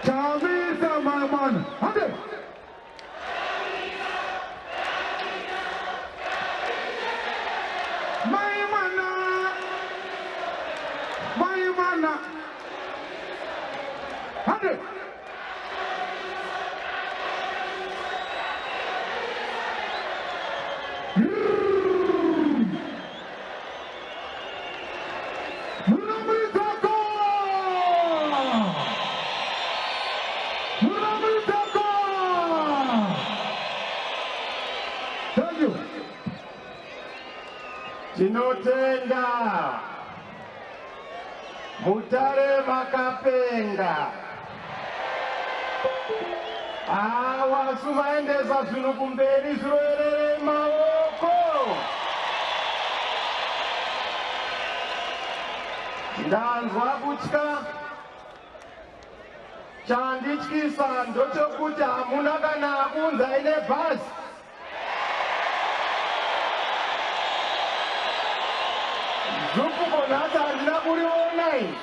Chamisa, my man. Ande. My man. Ande. Thank you. Tinotenda Mutare vakapenga wasumaendesa zvinhu kumberi zviroerere maoko. Ndanzwa kutya. Chandityisa ndochokuti hamuna kana kunza ine bhasi. Zupuko nhasi handina kuriona ini.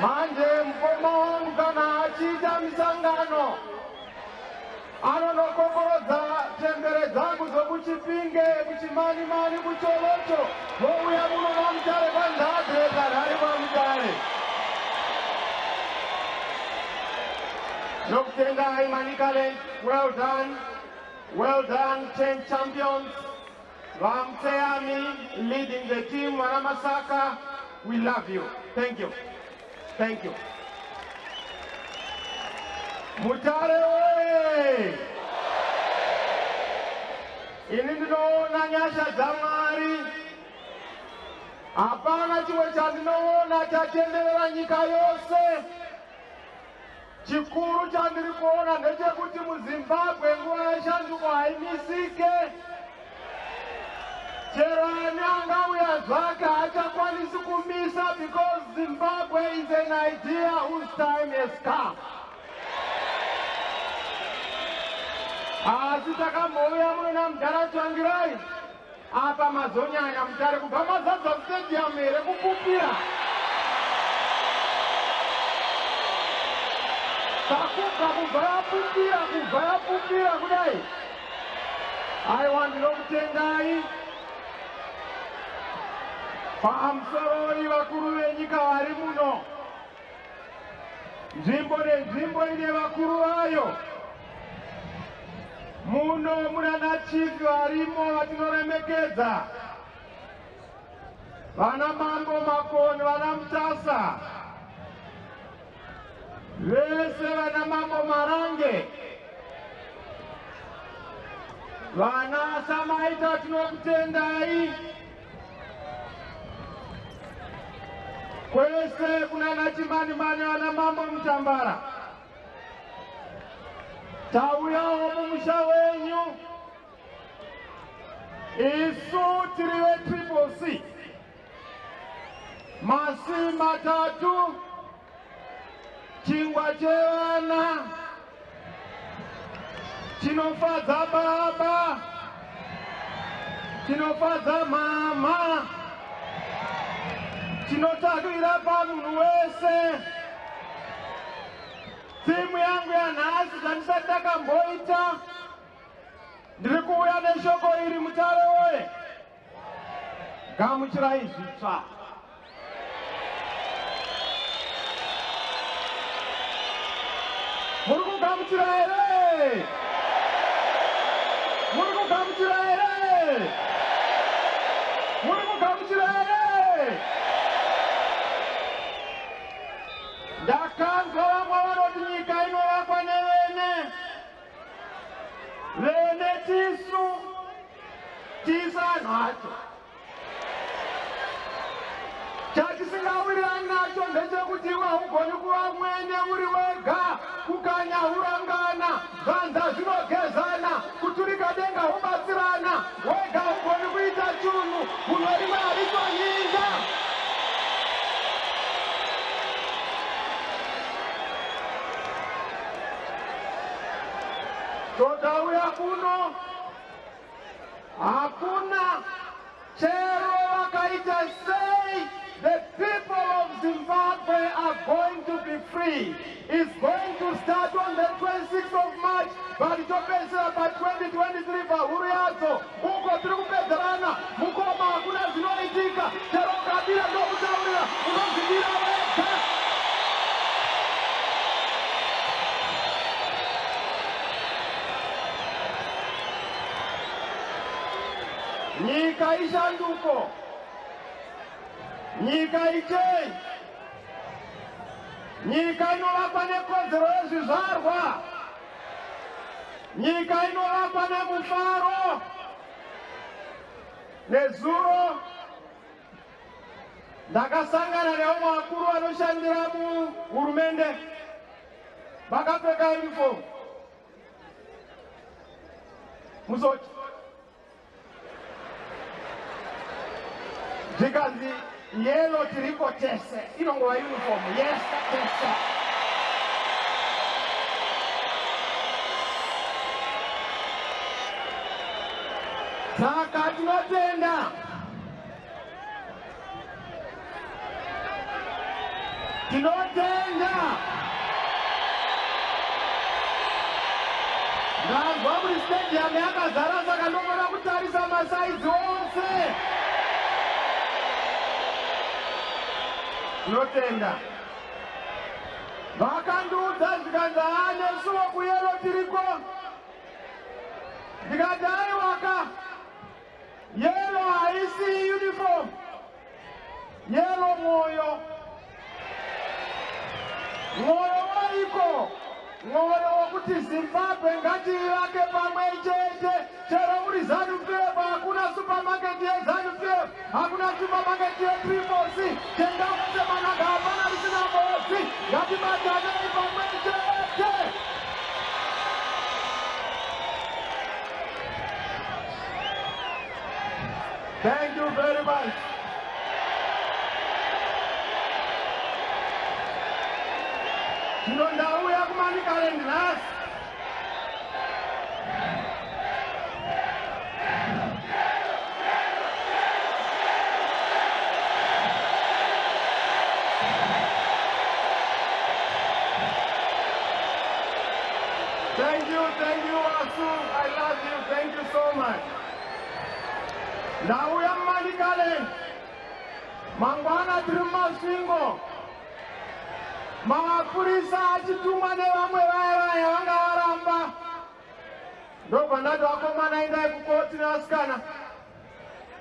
Manje mukoma wangu kana achiita misangano anonokokorodza tembere dzangu dzokuchipinge, kuchimani-mani, kucholocho, vouya muno vaMutare kwanzadze karhari kwaMutare. Nokutendai Manikalent, well done. Well done, 10 champions. Vamteami leading the team, Wanamasaka, we love you. Thank you. Thank you. Mutare oye! Ini ndinoona nyasha dzaMwari. Hapana chimwe chandinoona chatenderera nyika yose. Chikuru chandiri kuona ndechekuti muZimbabwe nguva yeshanduko haimisike. Chero ani angauya zvake haachakwanisi kumisa, because Zimbabwe is an idea whose time has come. Asi takambouya muno naMudhara Tsvangirai apa mazonyanya Mutare kubva mazadza stadium here kupupira. Takubva kubva yapupira kudai. Aiwa ndinokutendai. Pamusoro vakuru venyika vari muno. Nzvimbo nenzvimbo ine vakuru vayo. Muno munana chief varimo vatinoremekedza. Vana Mambo Makoni, vana Mutasa. Vese vana Mambo Marange. Vana Samaita tinokutendai. Kwese kunana Chimani-mani vana Mambo Mutambara. Tauyawo mumusha wenyu. Isu tiri veCCC. Masi matatu. Chingwa chevana. Chinofadza baba. Chinofadza mama. Chinotakurira pamunhu wese. Timu yangu yanhasi zvandisati ndakamboita. Ndiri kuuya neshoko iri, Mutare oye! Gamuchirai zvitsva. Muri kugamuchira here? Muri kugamuchira here? Muri kugamuchira here? Ndakanzwa vamwe vanoti nyika inovakwa nevene. Vene tisu. Tisu anhu acho. Chatisingawirirani nacho ndechekuti iwe haugoni kuva mwene uri wega, kukanyahurangana, zvanza zvinogezana, kuturika denga hubatsirana, wega haugoni kuita chunhu, munhu rimwe haritonyinga. Todauya kuno, hakuna chero wakaita sei. The people of Zimbabwe Zimbabwe are going to be free. It's going to start on the 26th of March, but itopedzera pa 2023 pahuru yadzo. Uko tiri kupedzerana, mukoma hakuna zvinoitika. Chero ukabira ndokutaurira, unozvidira wega. Nyika ishanduko, nyika ichenji, nyika inovakwa nekodzero yezvizvarwa, nyika inovakwa nemufaro nezuro. Ndakasangana nevamwe vakuru vanoshandira muhurumende vakapfeka uniform muzoti zvikanzi yellow tiriko tese inongova uniform yes tese. Saka tinotenda ndazwa kuti stadium yakazara, saka ndongona kutarisa masaidzi ose. Tinotenda vakandiudza zvikanzi nesuwo kuyero tiriko. Ndikati aiwaka yelo haisi uniform, yelo mwoyo, mwoyo waiko, mwoyo wokuti Zimbabwe ngativake pamwe chete. Chero uri ZANU-PF hakuna supermarket yeZANU-PF, hakuna supermarket yePrimos, tenda kuti manaka hapana risina mosi. Ngatibatanei pamwe chete. Thank you very much. Ndauya kumanikale ndinasi. Thank you, Asu. I love you. Thank you so much. Ndauya mumanikale. Mangwana tiri mumasvingo. Mapurisa achitumwa nevamwe vaya vanga varamba. Ndobva vakomana endai kukoti nevasikana.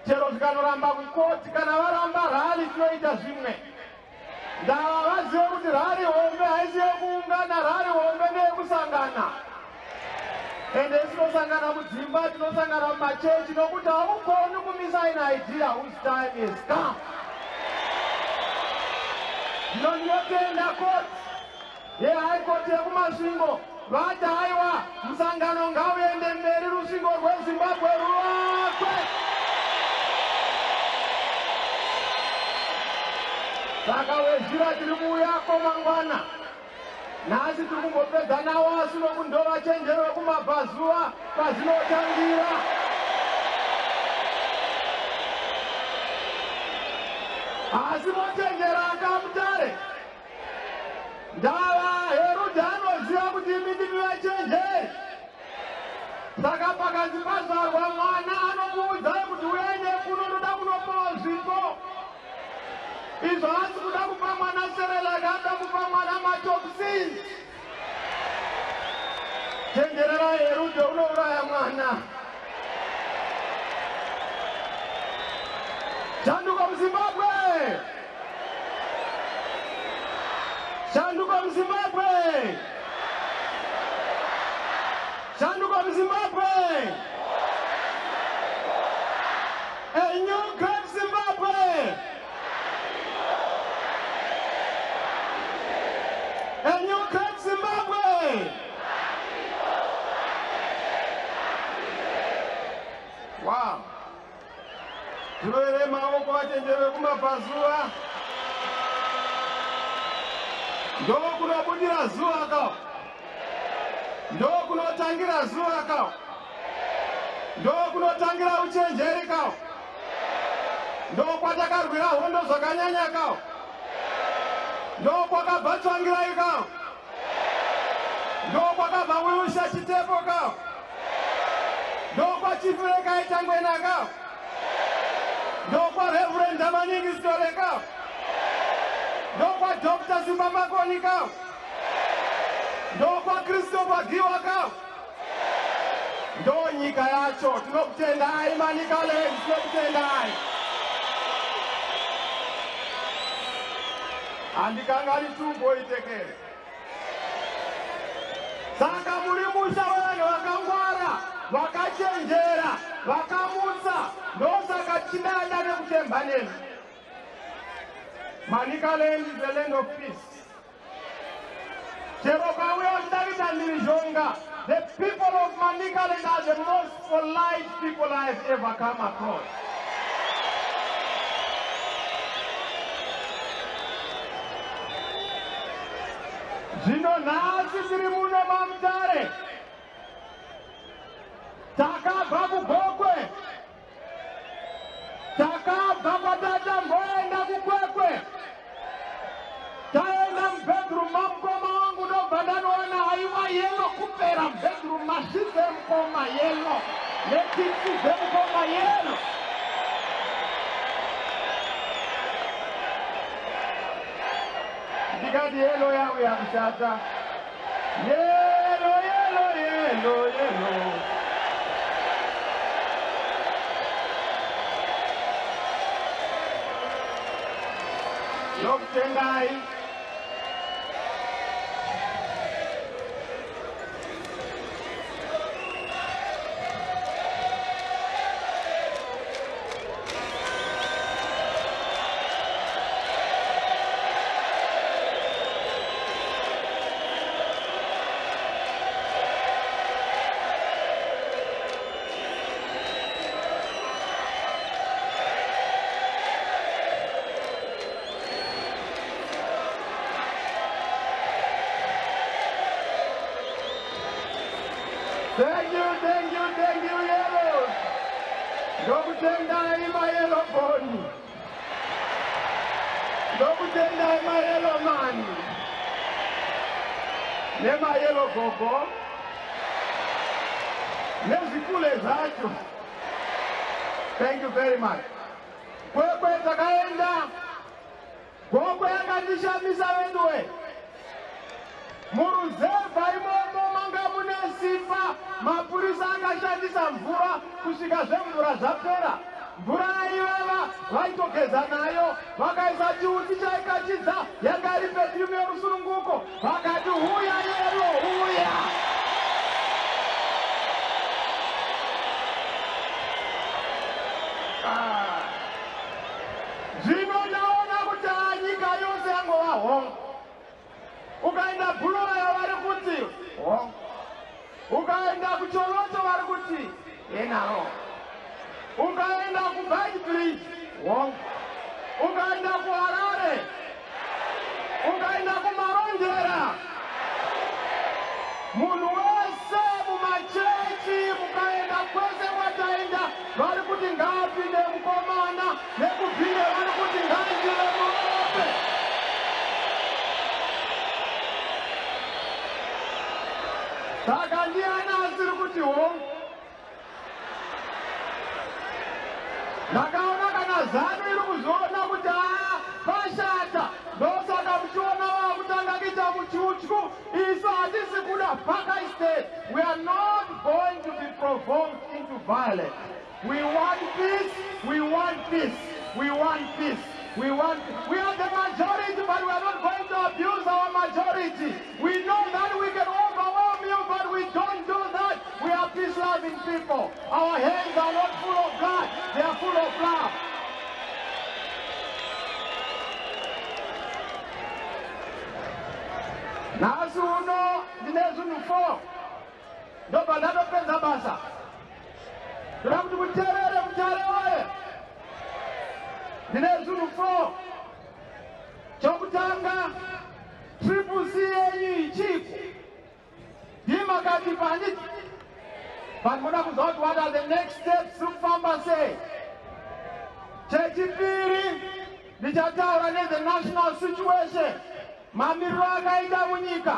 Chero zvikanoramba kukoti, kana varamba rali tinoita zvimwe. Ndava vazive kuti rali hombe haisi yekuungana, rali hombe neyekusangana. Ende tinosangana mudzimba, tinosangana mumachechi, nokuti haukoni kumisa ine idea whose time is come. Ndinotenda koti yeHigh Court yekumasvingo vati aiwa musangano ngauende mberi, rusvingo rweZimbabwe ruvakwe. Saka wezhira tiri kuuyako mangwana. Nhasi tiri kumbopedza nawo asi nokundova chenjero kumabhazuva kwazinotangira. Asi mochenjera akamutare. Ndava Herudhi anoziva kuti imi ndimi vachenjeri. Saka pakanzi pazvarwa mwana anomuudzai kuti uende kuno, ndoda kunopawo zvipo. Izvo hasi kuda kupa mwana serelaki, anoda kupa mwana matoxins. Chenjerera Herudhi, unouraya mwana. Shanduka muZimbabwe! Shanduka muZimbabwe! Shanduka muZimbabwe! A new great Zimbabwe! A new great Zimbabwe! Wow! Tinovere maoko vachenjere kumabhazuva. Ndokunobudira zuva kao. Ndokunotangira zuva kao. Ndokunotangira uchenjeri kao. Ndokwatakardwira hondo zvakanyanya kao. ndokwakabva tsvangirai ka, ndokwakabva wiusha chitepo ka, ndokwachifureka itangwena ka, ndokwaReverend Amaningi Sitole ka, ndokwaDr. Zimbabwean ka, ndokwaChristopher Giwa ka, ndonyika yacho. Tinokutendai Manicaland, tinokutendai. Handikangani tumboitekere. Saka muri musha vanhu vakangwara, vakachenjera, vakamutsa, ndosaka tidada nekutemba nemi. Manicaland is the land of peace. Chero kauya uchidakita mhirizhonga. The people of Manicaland are the most polite people I have ever come across. Zvino nhasi tiri muno maMutare. Takabva kuGokwe. Takabva kwatata Mboenda kuKwekwe. Taenda mubedroom mamukoma wangu ndobva ndanoona haiwa yelo kupera mubedroom mashidze mukoma yelo netiksi dzemukoma yelo. Ndikati yelo yangu yakushata. Yelo, yelo, yelo, yelo. Nokutendai. Thank you, yellow. Ndokutendai mayellow boni. Ndokutendai mayellow man. Nemayellow gogo. Nezikule zacho. Thank you very much. Kwekwe takaenda. Gogo yakati Chamisa wedwe. Muruzeva imomo manga mune simba. Mapurisa akashandisa mvura kusvika zvemvura zvapera. Mvura yaivava vaitogeza nayo, vakaisa chiuti chaikachidza yanga iri pedhimu yerusununguko. Vakati huya yero, huya. Zvino ndaona kuti nyika yose yangova hongo. Ukaenda Bulaya vari kuti hongo. Ukaenda kuCholoto vari kuti enaro. Ukaenda kuBridge hongo. Ukaenda kuHarare. Ukaenda kuMarondera. Munhu wese mumachechi mukaenda kwese kwataenda vari kuti ngaapinde mukomana, nekubvire vari kuti ngainjire murope. Saka ndiani asiri kuti hongo? Ndakaona kana zano iri kuzoona kuti pashata, ndosaka muchiona vakutanga kuita muchuchu. Isu hatisi kuda paka state. We are not going to be provoked into violence. We want peace. We want peace. We want peace. We are the majority, but we are not going to abuse our majority. We know that we can overwhelm you, but we don't do that. We are peace-loving people. Our hands are not full of blood. They are full of love. Nasi uno ndine zvinhu 4 ndobva ndatopedza basa. Ndoda kuti muteerere Mutare waye. Ndine zvinhu 4. Chokutanga, CCC yenyu ichiku. Ndimakati panditi. Panoda kuziva kuti what are the next steps kufamba sei. Chechipiri, ndichataura nezve national situation. mamiriro akaita munyika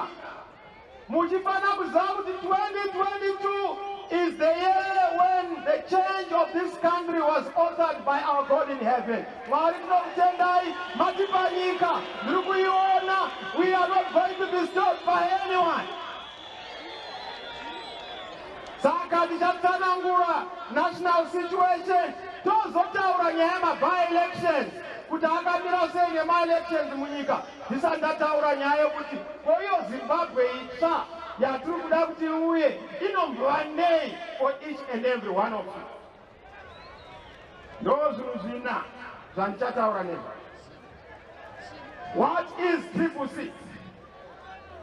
muchifana kuziva kuti 2022 is the year when the change of this country was authored by our God in heaven. Mwari tinokutendai matipa nyika ndiri kuiona. We are not going to be stopped by anyone. Saka tichatsanangura national situation tozotaura nyaya yema-by-elections kuti akamira sei nema-elections munyika. Tisandataura nyaya yekuti koiyo Zimbabwe itsva yatiri kuda kuti uye inombova nei for each and every one of you. Ndo zvinhu zvina zvandichataura nezvo. What is CCC?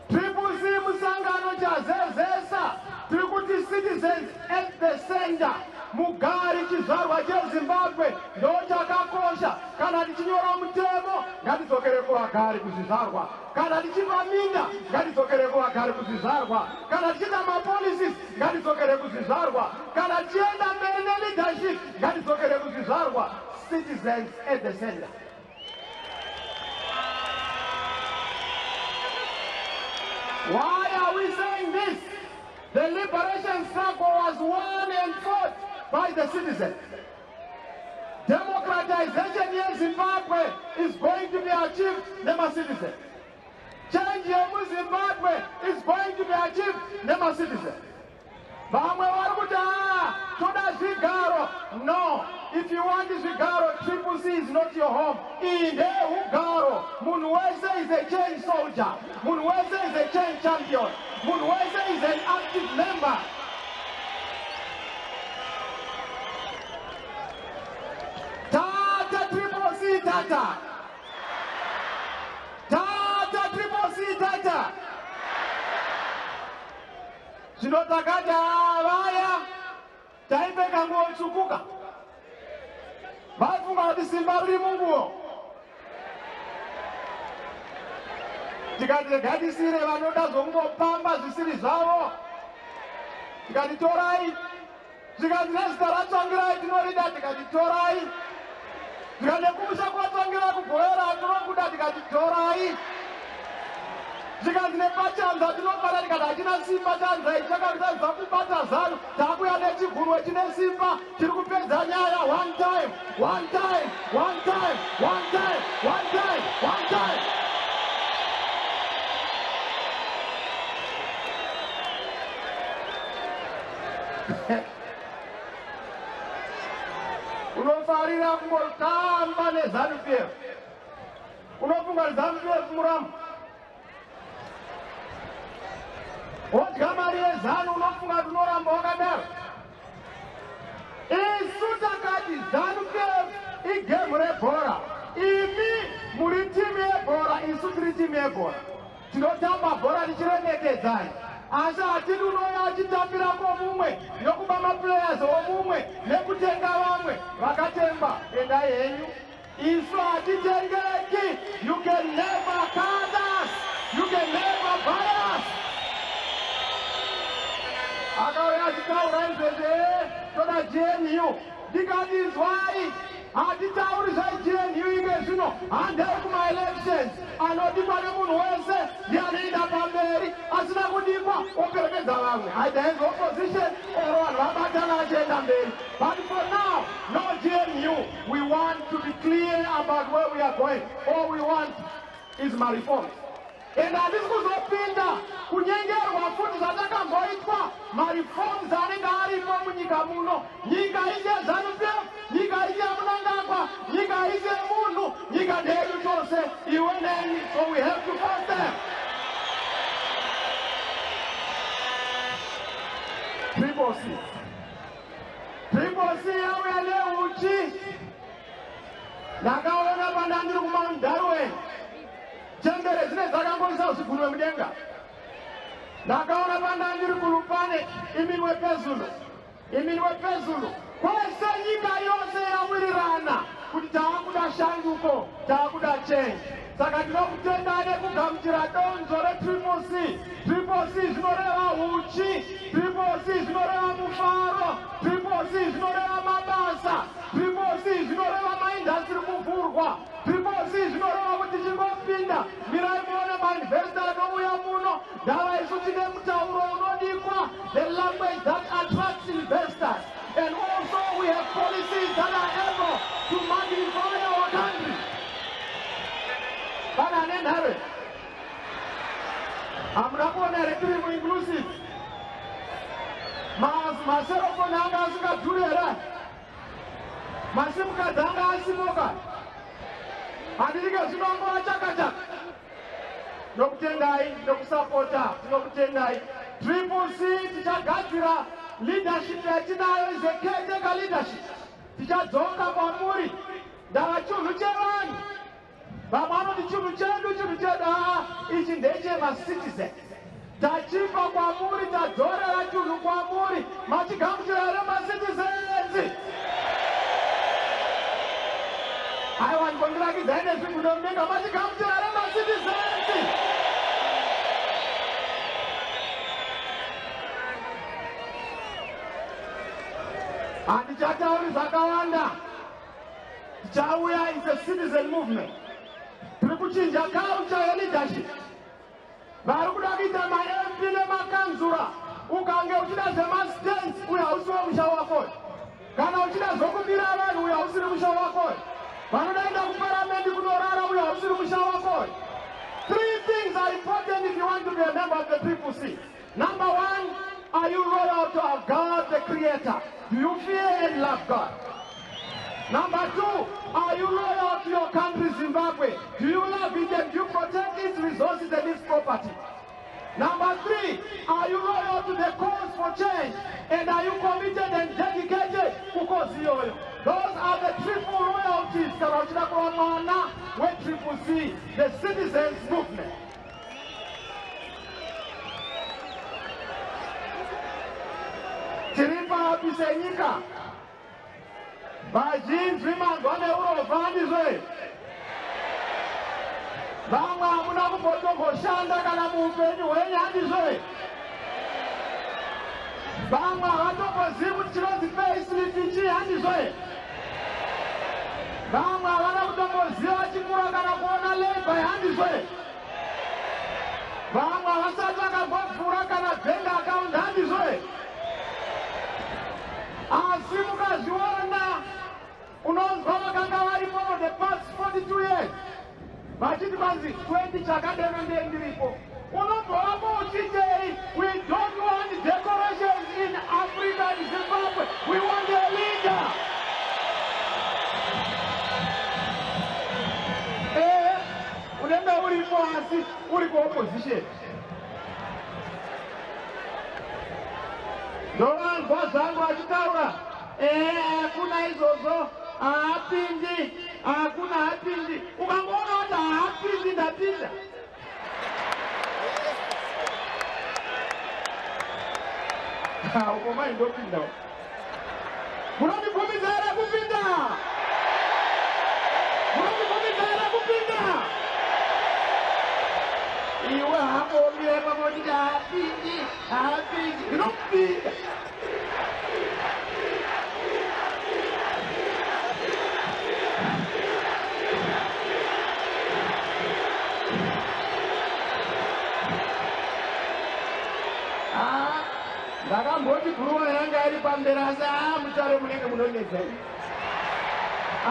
CCC musangano chazezesa tiri kuti citizens at the center. Mugari chizvarwa cheZimbabwe ndo chakakosha. Kana tichinyora mutemo ngatidzokere kuvagari kuzvizvarwa. Kana tichipa minda ngatidzokere kuvagari kuzvizvarwa. Kana tichiita mapolicies ngatidzokere kuzvizvarwa. Kana tichienda mberi neleadership ngatidzokere kuzvizvarwa. Citizens at the center. Why are we saying this? The liberation struggle was won and fought by the citizens. Democratization in Zimbabwe is going to be achieved by citizens. Change in Zimbabwe is going to be achieved by citizens. No, if you want Zvigaro, CCC is not your home. In the Ugaro, Munwese is a change soldier. Munwese is a change champion. Munwese is an active member. Tata CCC Tata. Tata CCC Tata. Zvinotakata vaya taipfeka nguo tsvukuka vafunga kuti simba riri munguo. Tikati gatisire vanoda zvongopamba zvisiri zvavo. Tikati torai. Tikati nezita ratsvangirai tinorida. Tikati torai. Tikati kumusha kwatsvangira kugoera tinokuda. Tikati torai. Tikati nepachanza tinobata. Tikati hatina simba chanza ichi chakatadza kubata zano. Takuya nechigunwe chine simba chiri kupedza nyaya. One time, one time, one time, one time, one time, one time. Unofarira kungotamba neZANU-PF. Unofunga ZANU-PF murambo. Wodya mari yeZANU unofunga unoramba wakadaro. Isu takati ZANU-PF igemu rebhora. Imi muri timu yebhora, isu tiri timu yebhora. Tinotamba bhora tichiremekedzana. Asi hatidi unoya achitambira komumwe nokuba maplayers omumwe nekutenga vamwe vakatemba. Endai henyu. Isu hatitengeki. You can never cut us. You can never buy us. Akauya achitaura izvezve toda GNU. Ndikati izwai. Hatitauri zvaGNU ike zvino. Handei kuma-elections. Anodikwa nemunhu wese ndianoenda pamberi. Asina kudikwa operekedza vamwe. Either his opposition or vanhu vabatana achienda mberi. But for now, no GNU. We want to be clear about where we are going. All we want is my reforms. And handisi kuzopinda kunyengerwa futi zvatakamboitwa mareforms anenge aripo munyika muno. Nyika ise ZANU-PF, nyika ise Munangagwa, nyika ise munhu, nyika ndedu chose iwe neni. So we have to fight them. CCC yauya neuchi. Ndakaona pandandiri kumaundarweni. Chembere dzine dzakamboisa zvigunwe mudenga. Ndakaona pandandiri kulupane iminwe pezulu. Iminwe pezulu. Kwese nyika yose yawirirana kuti taakuda shanduko, taakuda change. Saka tinokutenda nekugamuchira donzo reCCC. CCC zvinoreva uchi. CCC zvinoreva mufaro. CCC zvinoreva mabasa. CCC zvinoreva maindastri kuvhurwa. CCC zvinoreva kuti chingopinda mirai muone investor anouya muno ndava isu tine mutauro unodikwa, the language that attracts investors, and also we have policies that are able to magnify our country. Kana nenhare hamuna kuona rekirimu inclusive maserofoni anga asingadhuri here, masimukadzi anga asimuka, handiri kezvinongova chakachaka. Nokutendai, nokusapota, tinokutendai. Triple C tichagadzira leadership yatinayo is a caretaker leadership. Tichadzoka kwamuri ndava chinhu chevanhu. Vamwe vanoti chinhu chedu ichi ndechemacitizens. Tachipa kwamuri, tadzorera chinhu kwamuri, machigamuchira here macitizens. Aiwa ndikondirakidzai nezvigunomenga machigamuchira here macitizens. Handichatauri zvakawanda, tichauya is a citizen movement. Tiri kuchinja culture yeleadership. Vari kuda kuita ma-MP nemakanzura, ukange uchida zvemastates uya hausiwo musha wako. Kana uchida zvokubira vanhu uya hausiri musha wako. Vanodaenda kuparamendi kunorara uya hausiri musha wako. Three things are important if you want to be a member of the Triple C. Number one, are you loyal to our God, the Creator? Do you fear and love God? Number two, are you loyal to your country, Zimbabwe? Do you love it and do you protect its resources and its property? Number three, are you loyal to the cause for change? And are you committed and dedicated to cause yoyo? Those are the triple loyalties with Triple C, the citizens movement. Tiripa apisenyika. Vazhinji magone urovandizve. Vamwe hamuna kumbotomboshanda kana muupenyu hwenyu handizve. Vamwe havatombozivi kuti chinonzi payslip chii handizve. Vamwe havana kutomboziva chikura kana kuona labor handizve. Vamwe havasati vakambovhura kana bank account handizve. Asi mukazviona unonzwa vakanga varipo for the past 42 years. Vachiti kwanzi 20 chakadeno ndendiripo. Unobvapo uchitei, we don't want decorations in Africa and Zimbabwe. We want a leader. Unenge uripo asi uri kuopposition. Ndovanzwa zvangu achitaura, hakuna izvozvo, haapindi, hakuna hapindi. Ukangoona kuti haapindi ndapinda. Uko mai ndopinda. Munondibvumidza here kupinda? Munondibvumidza here kupinda? Iwe hako umire pamoti haapindi, haapindi, ndinopinda. Ndakamboti guruva yanga iri pamberi asi Mutare munenge munonetsai.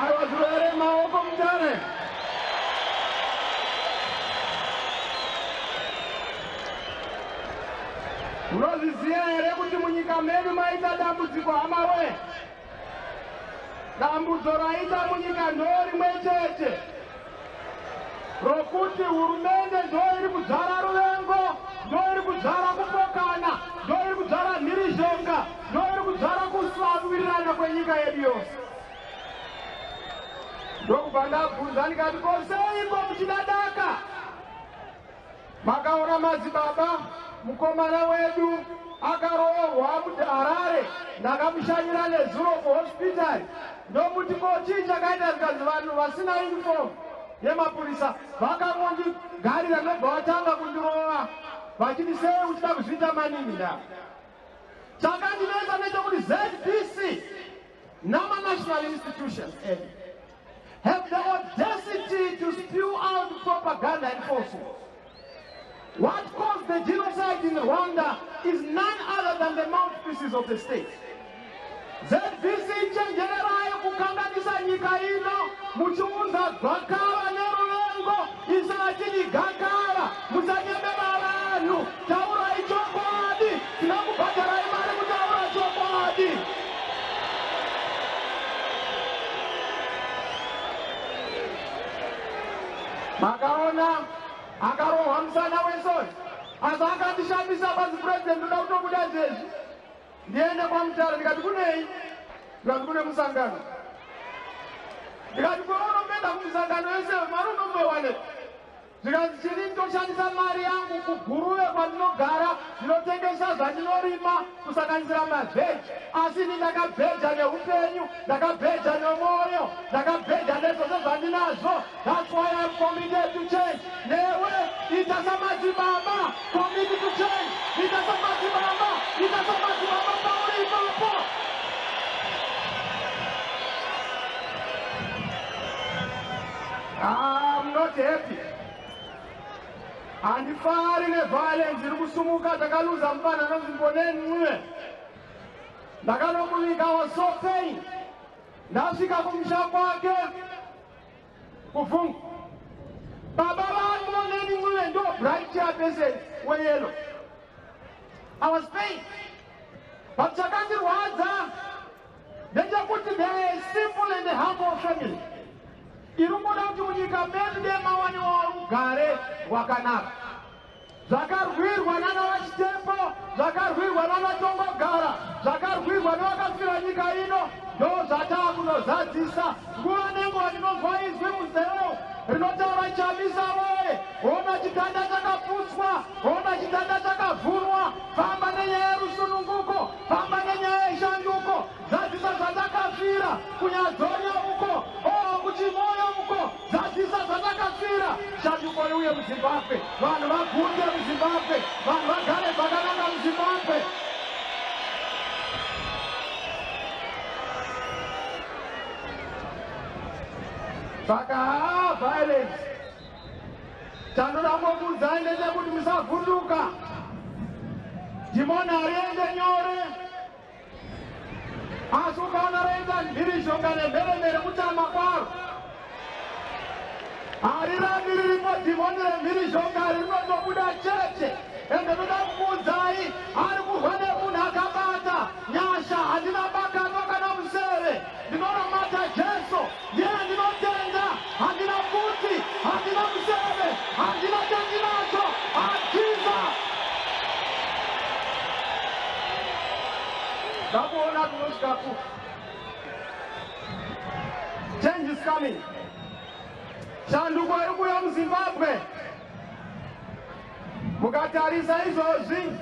Aiwa zvurere maoko Mutare. Munozviziva here kuti munyika medu maita dambudziko hamawe. Dambudzo raita munyika ndorimwe chete, rokuti hurumende ndoiri kudzara ruvengo, ndoiri kudzara kupokana, ndoiri kudzara mhirizhonga, ndoiri kudzara kusavirirana kwenyika yedu yose. Ndokubva ndabvunza ndikati, ko seiko muchidadaka? Makaona madzibaba, mukomana wedu akaroorwa muHarare, ndakamushanyira nezuro kuhospitari. Ndomuti ko chii chakaita zikazi vanhu vasina uniform yemapurisa vakangondigarira ndobva vatanga kundirova vachiti sei uchida kuzviita manini nda. Chakandinetsa nechekuti ZBC nama-national institutions have the audacity to spew out propaganda and falsehood. What caused the genocide in Rwanda is none other than the mouthpieces of the state. ZBC chenjererayo kukanganisa nyika ino muchiunza gwakava neruvengo isati igakava musanyembera vanhu taurai chokwadi tinokubhadharai mari kutaura chokwadi. Makaona akarohwa musana wesoni asi akati Chamisa basi president uda kutobuda zvezvi ndiende kwaMutare ndikati kunei ndikati kune musangano ndikati kwaunombenda kumusangano wese mari unombowane ndikati chiri ndoshandisa mari yangu kuguruve kwandinogara ndinotengesa zvandinorima kusanganisira mavheji asi ini ndakabheja neupenyu ndakabheja nemwoyo ndakabheja nezvose zvandinazvo. That's why I'm committed to change. Newe ita samadzibaba committed to change. Ita samadzibaba pauri ipapo. I'm not happy. Handifari neviolence iri kusumuka takaluza mufana nonzimboneni mwe. Ndakanomuvika was so pain. Ndasvika kumusha kwake kufunga. Baba vangu voneni mwe ndo bright chairperson weyelo. I was paid. But chakandirwadza ndechekuti they're a simple and a humble family. Irumboda kuti munyika medu demawani waugare wakanaka. Zvakarwirwa nana vachitembo, zvakarwirwa nana tongogara, zvakarwirwa nevakafira nyika ino, ndo zvataa kunozadzisa. Nguva nenguva ndinonzwa izwi munzeve rinotaura Chamisa woye, ona chitanda chakaputswa, ona chitanda chakavhurwa, famba nenyaya yerusununguko, famba nenyaya yeshanduko, zadzisa zvatakafira, kunyadzonya uko, kuchimoyo uko, zadzisa zvatakafira. Shanduko iuye muZimbabwe, vanhu vagunde muZimbabwe, vanhu vagare zvakanaka muZimbabwe. Saka violence chandoda kukuudzai ndechekuti musavhunduka. Dhimoni hariende nyore, asi ukaona roita mhirizhonga nemheremhere kutama kwaro harirambi riripo. Dhimoni remhirizhonga rinotobuda cheche. Ende ndoda kukuudzai ari kurwa nemunhu akabata nyasha. Handina bakano kana museve, ndinomata Jesu, ndiye ndinotenda. Handina kuti, handina museve, handina chandinacho, Jesus. Ndakuona kunosvikaku. Change is coming. Shanduko iri kuuya muZimbabwe. Mukatarisa izvozvi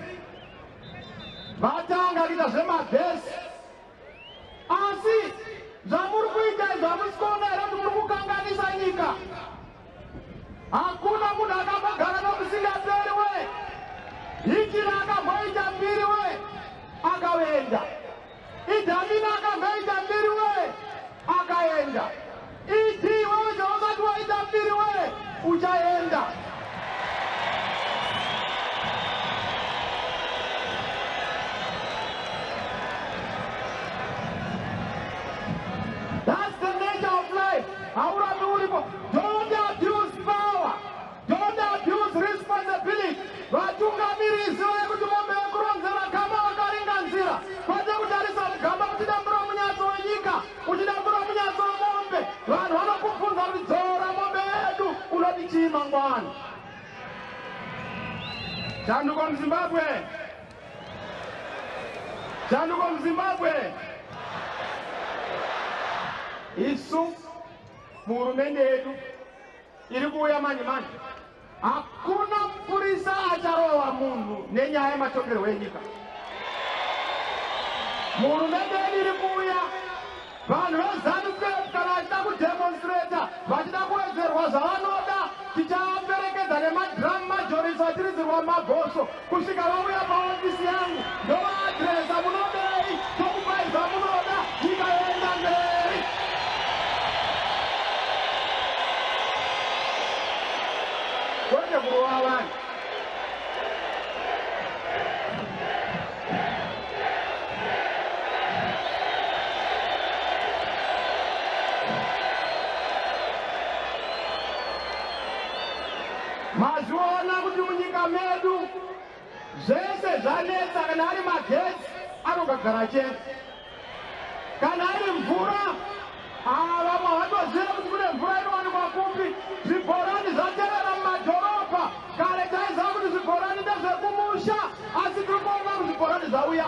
vatanga kuita zvemabhesi, asi zvamuri kuita zvamusikuona here kuti muri kukanganisa nyika. Hakuna munhu akambogara nomusingaperi we. Hitler akamboita mbiri we akaenda. Idhamina akamboita mbiri we akaenda. Iti wewe usati waita mbiri we uchaenda. That's the nature of life. Don't abuse power. Don't abuse responsibility. Vatungamirizi vekuti mombe vekuronzera gama vakaringanzira. Kwete kutarisa mugamba uchidambura munyadzo wenyika, uchidambura munyadzo wemombe. Vanhu vanokubvunza kuti dzora mombe yedu unoti chii mangwana. Shanduko muZimbabwe. Shanduko muZimbabwe. Isu muhurumende yedu iri kuuya manje manje. Hakuna mupurisa acharova munhu nenyaya yematongerwo enyika. Muhurumende yedu iri kuuya, vanhu veZANU-PF kana vachida kudemonstrata, vachida kuwedzerwa zvavanoda, tichavaperekedza nemadrum majorisi vachiridzirwa mabhoso kusvika vauya paofisi yangu ndovaadhiresa munodei tokupai zvamunoda nyika yoenda mberi. Kwete kurova vanhu. Takazviona kuti munyika medu zvese zvanetsa, kana ari magetsi anogara chete, kana ari mvura vamwe havatoziva kuti kune mvura inowanikwa kupi. Zvibhorani zvaterera mumadhorobha. Kare taiziva kuti zvibhorani ndezvekumusha, asi tiri kuona kuti zvibhorani zvauya.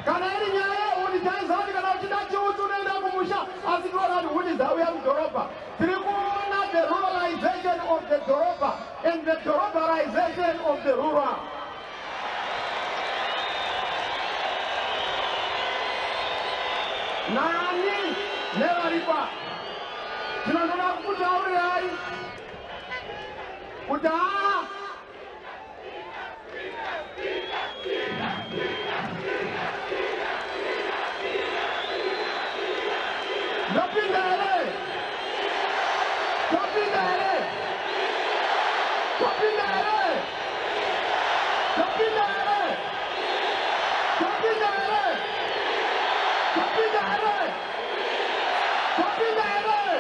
Kana iri nyaya yehuni taiziva kuti kana uchida chiutu unoenda kumusha, asi tinoona kuti huni dzauya mudhorobha. Tiri kuona the ruralization of the dhorobha and the dhorobharization of the rural. Nani nevaripa tinondoda kutaurirai kuti ndopinda here, ndopinda here, ndopinda here, ndopinda here, ndopinda here, ndopinda here, ndopinda here.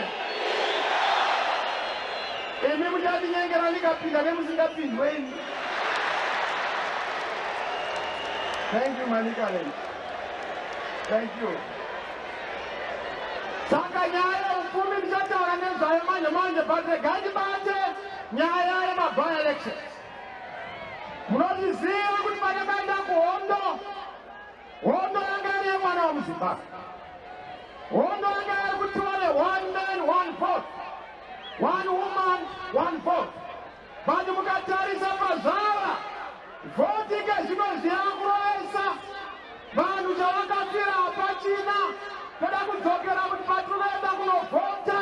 Imi muchatinyengera ndikapinda nemusingapindweni. Thank you, Manikaleni. Thank you. Saka nyaya upfumi ndichataura nezvayo manje but regai ndibate nyaya yema-by elections. Munozviziva kuti pandakaenda kuhondo, hondo yanga iri yemwana wamuZimbabwe. Hondo yanga iri kuti vane 1 man 1 vote, 1 woman 1 vote. But mukatarisa pazvara voting ngezvino zviyakuroesa vanhu chavakafira hapachina. Toda kudzokera kuti patinoenda kunovhota,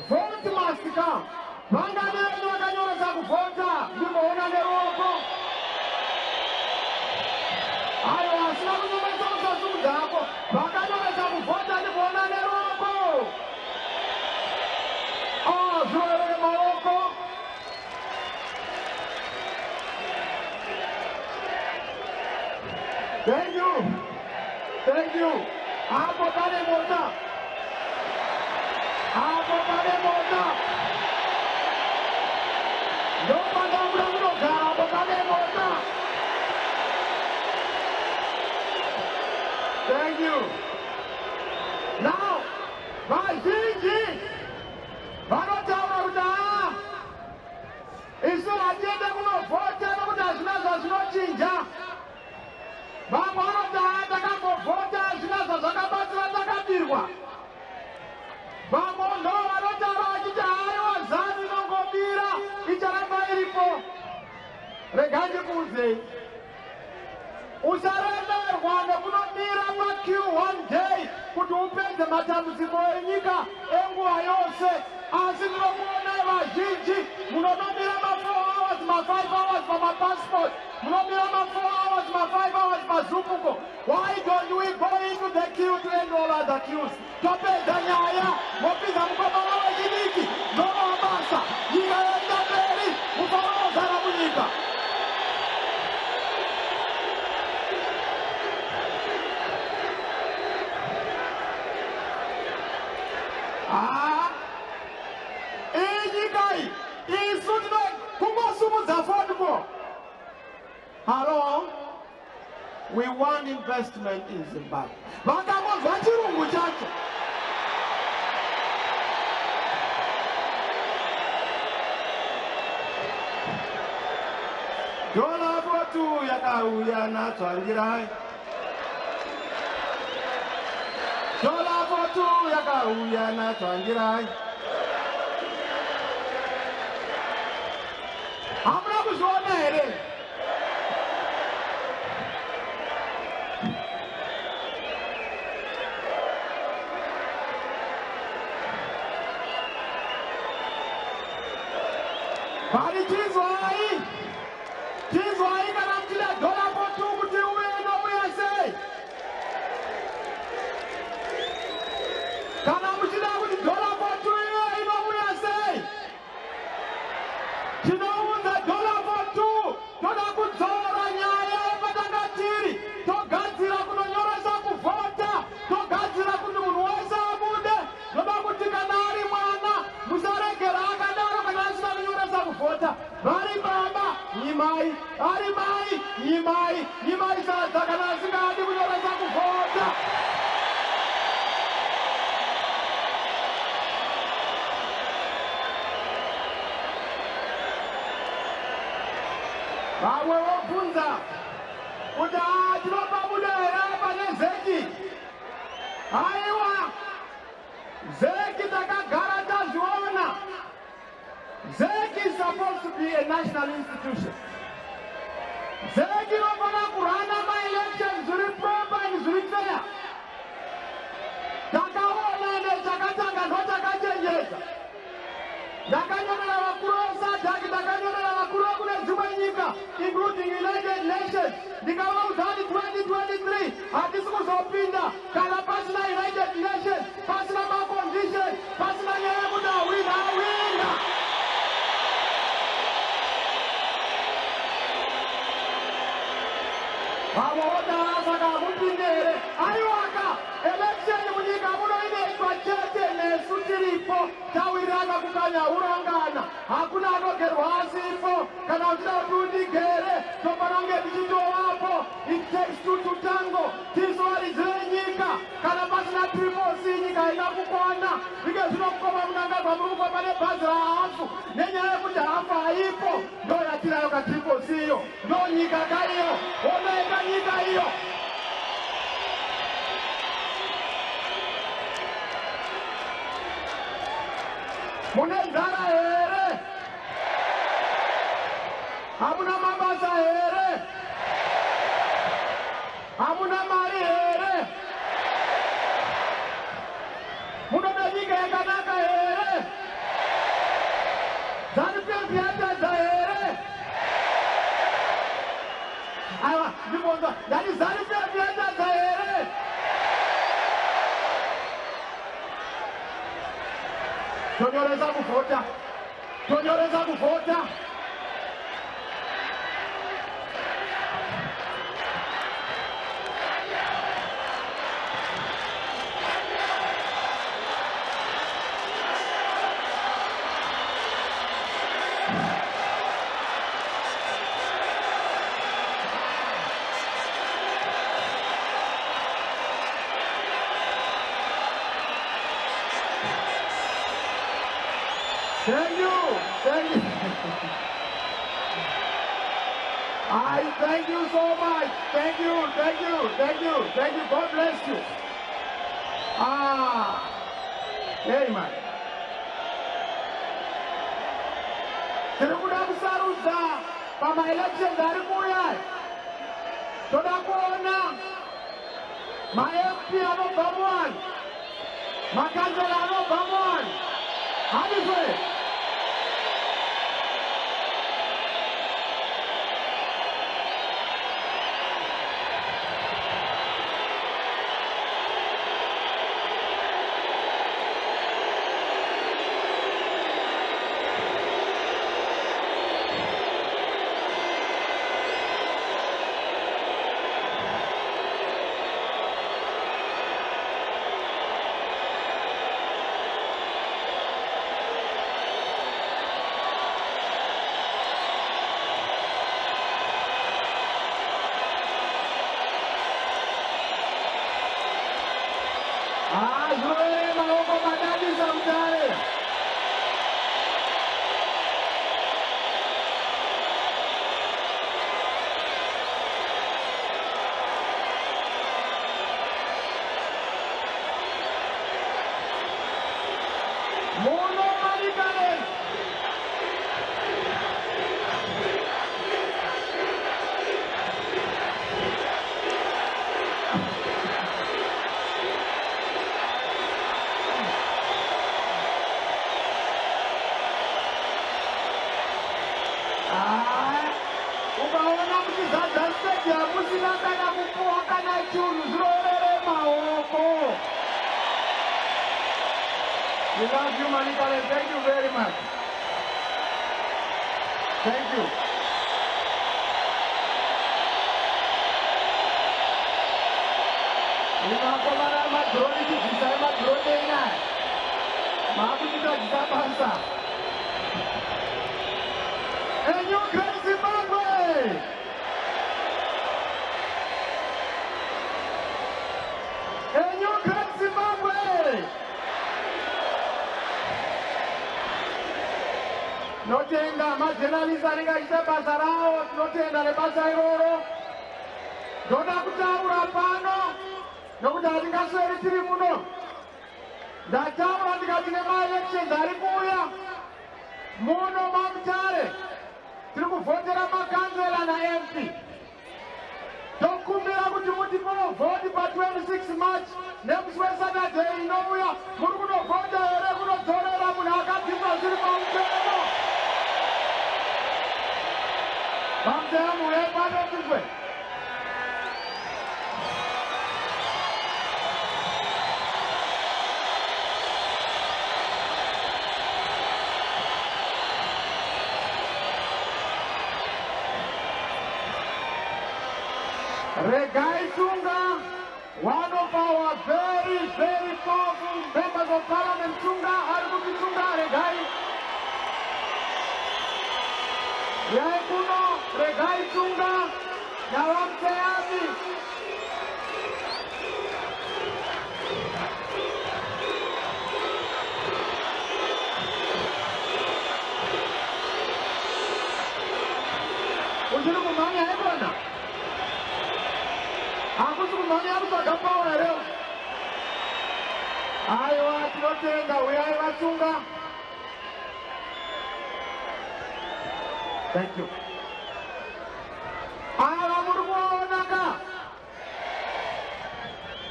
vote must come. Vangani venyu vakanyoresa kuvhota ndimoona neruoko. Ayo vasina kunyoresa kusasudza ako, vakanyoresa kuvhota ndimoona neruoko. Zvivereke maoko. Thank you. Thank you. Hapo pale mota. Hapo pale mota. Ndomba ndamura kunogara hapo pale mota. Thank you. Now, vazhinji vanotaura kuti isu hatiende kunovhota nokuti hazvina zvazvinochinja. Vamwe vanoti takambovhota hazvina zvazvakabatsira takabirwa. Vamwe ndo vanotaura vachiti haiwa zanu inongomira icharamba iripo. Regai ndikuudzei, usaremerwa nekunomira paqueue one day kuti upedze matambudziko enyika enguva yose. Asi ndinokuonai vazhinji munonomira ma4 hours ma5 hours pamapassport, munomira ma4 hours ma5 hours pazupuko. Why don't we go into the queue to end all other queues? Topedza nyaya mopinza mukomana wechidiki novabasa nyika yoenda mberi, mufaro wozara munyika. Hello? We want investment in Zimbabwe. Vakamozva chirungu chacho. Dola votu yakauya natsvangirai. Dola votu yakauya natsvangirai. Hamuna kuzviona here? Bari chizwai kana mchida dola votu kuti uwe nobuya sei. Kana mchida kuti dola votu baba nyimai, ari mai nyimai, nyimai sadza kana asingadi kunyoresa kuvhota. Vamwe vobvunza kuti tinopabuda here pane Zeki. Haiwa, Zeki takagara tazviona. Zeki is supposed to be a national institution. Zeki inofana kurana ma-elections zviri proper and zviri fair. Takaona ende chakatanga ndochakachenjeza. Ndakanyorera vakuru vesadhaki, ndakanyorera vakuru vekune dzimwe nyika, including United Nations. Ndikavaudza kuti 2023 hatisi kuzopinda kana pasina United Nations, pasina maconditions, pasina nyaya yekuti awina. Vamwe saka hamupinde here. Aiwaka election munyika munoinoitwa chete nesu tiripo tawirirana kukanyaurangana. Hakuna anogerwa asipo. Kana uchida kuti undigere tofana kunge tichitovapo. It takes two to tango. Tisowaridzire nyika kana pasina triple C nyika haina kukwana. Vike zvinokoma munangagwa muri kufa pane bhazi rahafu nenyaya yekuti hafu haipo. Ndo yatirayo ka triple C iyo, ndo nyika kaiyo, onoenda nyika iyo. Mune nzara here? Hamuna mabasa here? Hamuna mari here? Munoda nyika yakanaka here? ZANU-PF yatadza here? Aiwa, ndibonza, ndati ZANU-PF yatadza here? Tonyoresa kuvhota. Tonyoresa kuvhota. Thank you. Thank you. I thank you so much. Thank you. Thank you. Thank you. Thank you. God bless you. Amen. Tiri kuda kusarudza pama-elections ari kuuya. Toda kuona ma-MP anobva muwanhu, makansela anobva muwanhu. Handizve? Zvinoere maoko madadisa Mutare. Muno manikane. Ukaona kuti zadza stadium musina kana kupuwa kana chunhu zvinoorere maoko. We love you, Manikale. Thank you very much. Thank you. Unakomana madroni kudzisa madroni enaya. Makuchita dzisa basa. A new great Zimbabwe! A new great Zimbabwe! Notenga majournalist anenge achiita basa rawo, tinotenda nebasa iroro. Ndoda kutaura pano nokuti hatingasweri tiri muno. Ndataura ndikati nemaelections ari kuuya muno maMutare tiri kuvhotera makansela naMP. Tokumbira kuti mutipo vhoti pa26 March nemusi weSaturday inouya muri kunovhota here kunodzorera munhu akabviswa zviri pamutemo. Pamutemo wepano tikwe. Regai Chunga, one of our very, very powerful members of parliament, Chunga, Arbuki Chunga, Regai. Yaikuno, Regai Chunga, Nawam Seami. Ujuru kumanya hebona. Hakusi kumanya hakusakapaona leo. Aiwa tinotenga uyai Vachunga. Thank you. Ava muri kuonaka.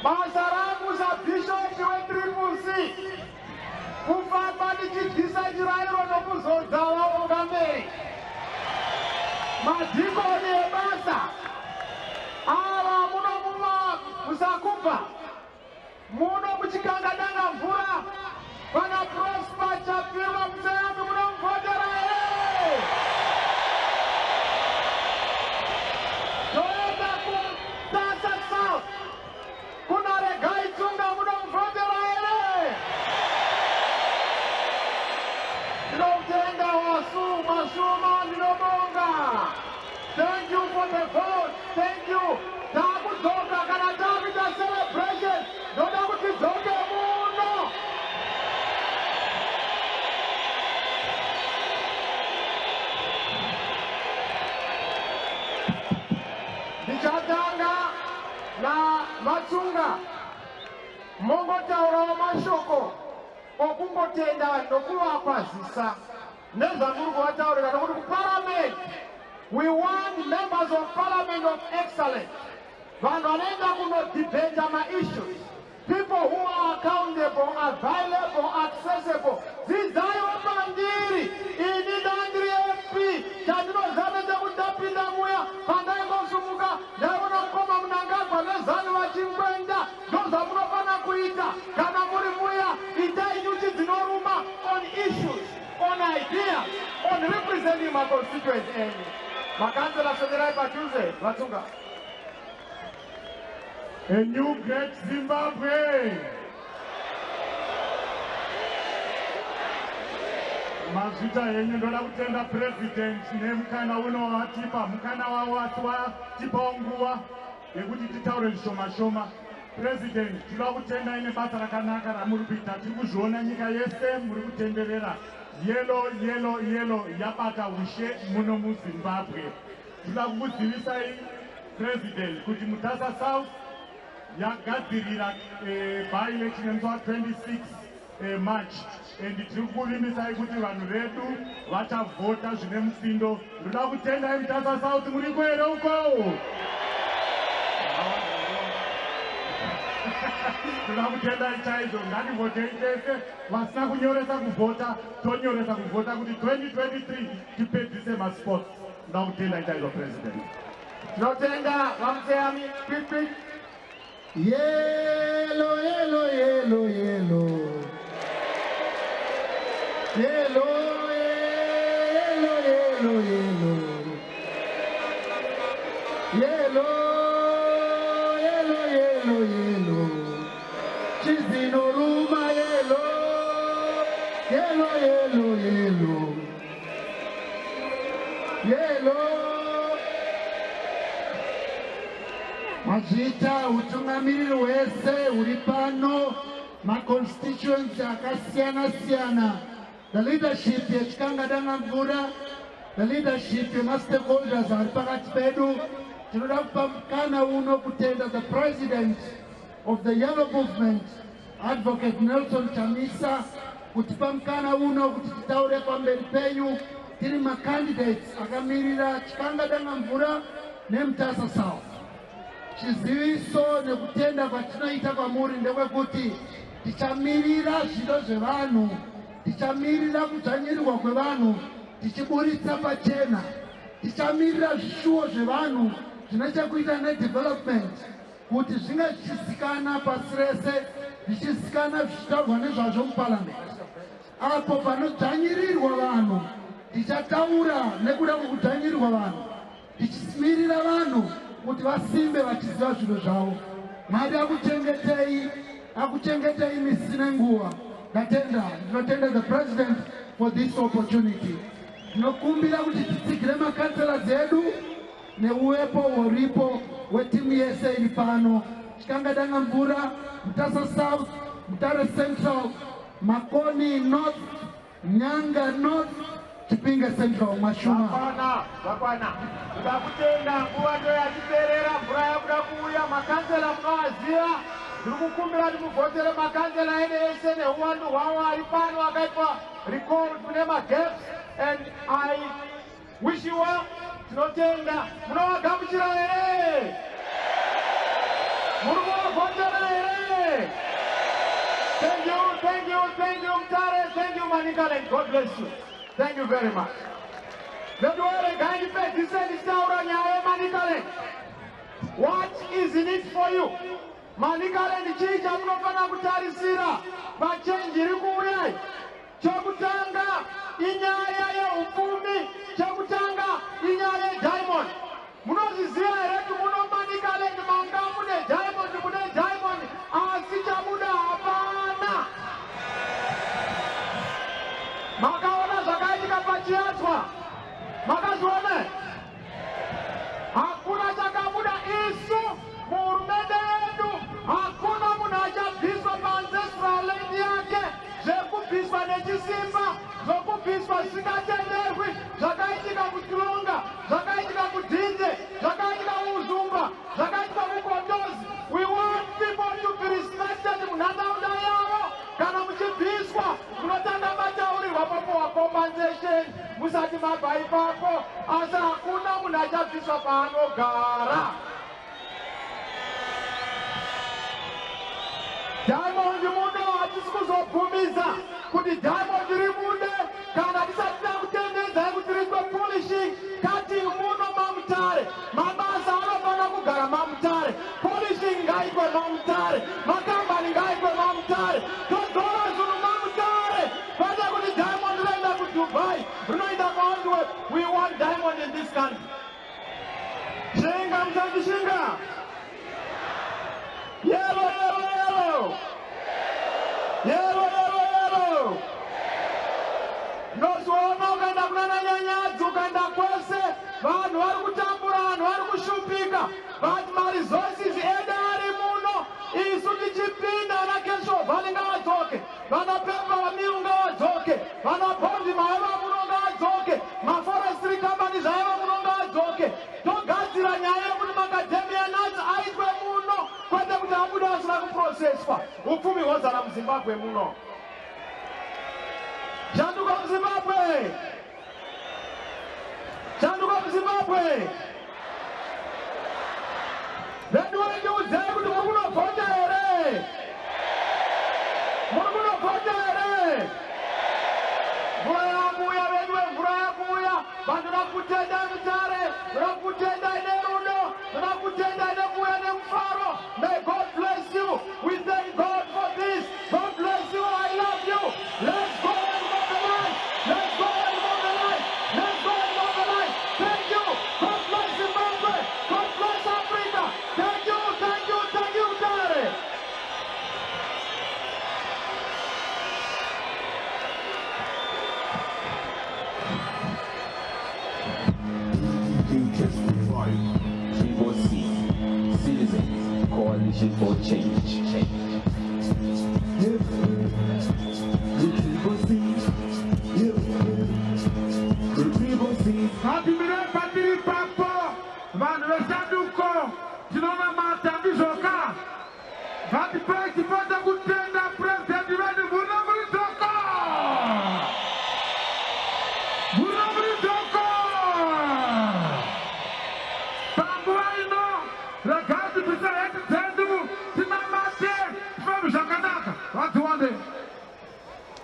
Basa rangu sabishop weTCC. Kufamba ndichidzisa chirayiro nokuzodza vaungamiri. Madhikoni ebasa. Ava muno musakupa. Muno muchikanga-danga mvura. Pana Prosper Chapirwa Mseami muno mvotera here. Toenda kuTasa South. Kuna Regai Chunga muno mvotera here. Ndinotenga wasuma ndinobonga. Thank you for the vote. Thank you. Takuzoka kana takuita celebration. Ndoda kuti zoke muno. Ndichatanga na Vachunga. Mongotaura mashoko okungotenda nokuvakwazisa. Nezvamuri kuvataurira nokuti kuParliament we want members of Parliament of excellence. Vanhu vanoenda kunodebata maissues. People who are accountable, available, accessible. Dzidzaiwo pandiri. Ini ndandiri MP. Chandinozana chekuti ndapinda muya pandaingosumuka ndaiona mukoma Mnangagwa nezanu vachingwenda. Ndozvamunofana kuita kana muri muya. Itai nyuchi dzinoruma on issues, on ideas, on representing my constituents. Makansela Soderai Patuze, Vachunga. A new great Zimbabwe. Mazvita yenyu ndoda kutenda president nemukana unovatipa mukana watipawo nguva yekuti titaure zvishoma-shoma. President, tinoda kutenda ine basa rakanaka ramuri kuita. Tiri kuzviona nyika yese muri kutenderera. Yellow yabata ushe muno muZimbabwe. Tinoda kukuzivisai president kuti muTasa South yagadzirira by-election yemusi wa26 March. And tiri kuvimbisai kuti vanhu vedu vachavhota zvine musindo. Ndoda kutendai muTasa South muri kwere uko. Ndoda kutendai chaizvo. Nganivhotei tese. Vasina kunyoresa kuvhota tonyoresa kuvhota kuti 2023 tipedzise masports. Ndoda kutendai chaizvo president. Tinotenga Vamseami quick. Yellow. Yellow. Chizinoruma yellow. Majita utungamiriri wese uri pano ma-constituents akasiyana-siyana. The leadership yechikanga dangamvura, the leadership yema-stakeholders ari pakati pedu. Tinoda kupa mukana uno kutenda the president of the Yellow Movement, Advocate Nelson Chamisa, kutipa mukana uno kuti titaure pamberi penyu tiri ma-candidates akamirira chikanga dangamvura neMutasa South. Chiziviso nekutenda kwatinoita kwamuri ndekwekuti tichamirira zvido zvevanhu, tichamirira kudzvanyirirwa kwevanhu, tichiburitsa pachena, tichamirira zvishuwo zvevanhu zvine chekuita nedevelopment kuti zvinge zvichizikanwa pasi rese, zvichizikanwa zvichitaurwa nezvazvo muparliament. Apo panodzvanyirirwa vanhu tichataura nekuda kwekudzvanyirirwa vanhu, tichimirira vanhu kuti vasimbe vachiziva zviro zvavo. Mwari akuchengetei misi nenguva. Ndinotenda the president for this opportunity. Ndinokumbira kuti titsigire makansela dzedu neuwepo huripo wetimu yese iri pano. Chikanga dangamvura, Mutasa South, Mutare Central, Makoni North, Nyanga North, Chipinge Central, Mashuma. Vakwana. Ndakutenda nguva ndo yatiperera, mvura yakuda kuuya, makansela munovaziva. Ndiri kukumbira kuti muvhotere makansela ene ese neuwandu hwavo ari pano akaitwa recall kune magaps, and I wish you well. Tinotenda munovagamuchira here, muri kuvavhotera here. Thank you Mutare, thank you Manicaland, God bless you. Thank you very much. What is in it for you? Manicaland chicha munofana kutarisira machenji iri kuuya. Chokutanga inyaya yeupfumi, chokutanga inyaya yediamond. Munozviziva here kuti muno Manicaland manga mune diamond, asi chabuda hapana. Makaona zvakaitika pachiatwa, makazviona? Hakuna chakabuda. Isu muhurumende yedu hakuna munhu achabviswa pa-ancestral land yake, zvekubviswa nechisimba, zvokubviswa zvisingatenderwi, zvakaitika kuTilonga, zvakaitika kuDhinje, zvakaitika kuUzumba, zvakaitika kuKondozi. We want people to be respected munharaunda yavo. Kana muchibviswa munotanga mataurirwa papuwa compensation musati mabva ipapo, asi hakuna munhu achabviswa paanogara. Diamond muno hatisi kuzobvumiza kuti diamond ribude kana tisati takutendedza kuti riitwe polishing, cutting muno maMutare. Mabasa anofana kugara maMutare, polishing ngaitwe maMutare, makambani ngaitwe maMutare, todhora zvinhu maMutare. Kwete kuti diamond rinoenda kuDubai, rinoenda kwaAntwerp. We want diamond in this country. Shinga musandishinga. Yellow. Nozviona ukaenda kunana Nyanyadzi, ukaenda kwese vanhu vari kutambura, vanhu vari kushupika, but maresources edu ari muno. Isu tichipinda vana Kesho Valley ngavadzoke, vana Pemba Vamiru ngavadzoke, vana Bondi Maeva muno ngavadzoke, maforestry companies aeva muno ngavadzoke. Togadzira nyaya yekuti macadamia nuts aitwe muno, kwete kuti abude asina kuprocesswa. Upfumi hwozara muZimbabwe muno. Chanduka muZimbabwe! Venduwe ndiudzei kuti muri kunovhota here? Muri kunovhota here? Mvura yakuuya venduwe, mvura yakuuya. Vanhu vakutenda Mutare, vakutenda ine rudo, vakutenda ine kuuya nemufaro. May God bless you. We thank God for this. God bless you. I love you. Let's go and mobilize. Let's go and mobilize. Let's go and mobilize. Thank you. 3C, Citizens Coalition for Change.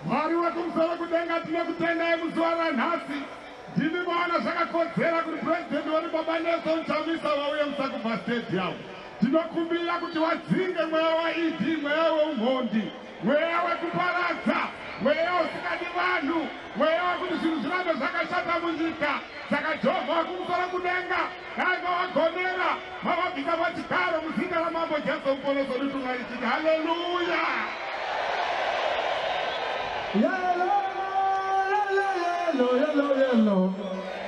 Mwari wekumsoro kudenga tinokutendai muzuva nhasi. Ndimi mwana zvakakodzera kuti President wedu Baba Nelson Chamisa vauye muSakubva Stadium. Tinokumbira kuti wadzinge mweya waidi, mweya weumhondi, mweya wekuparadza, mweya usikadi vanhu, mweya wekuti zvinhu zvirambe zvakashata munyika. Saka Jehovha wekumsoro kudenga anga wagonera mavabvisa pachigaro muzita ramambo Jesu Muponesi wedu tungaitika. Haleluya! Yellow, yellow, yellow, yellow, yellow.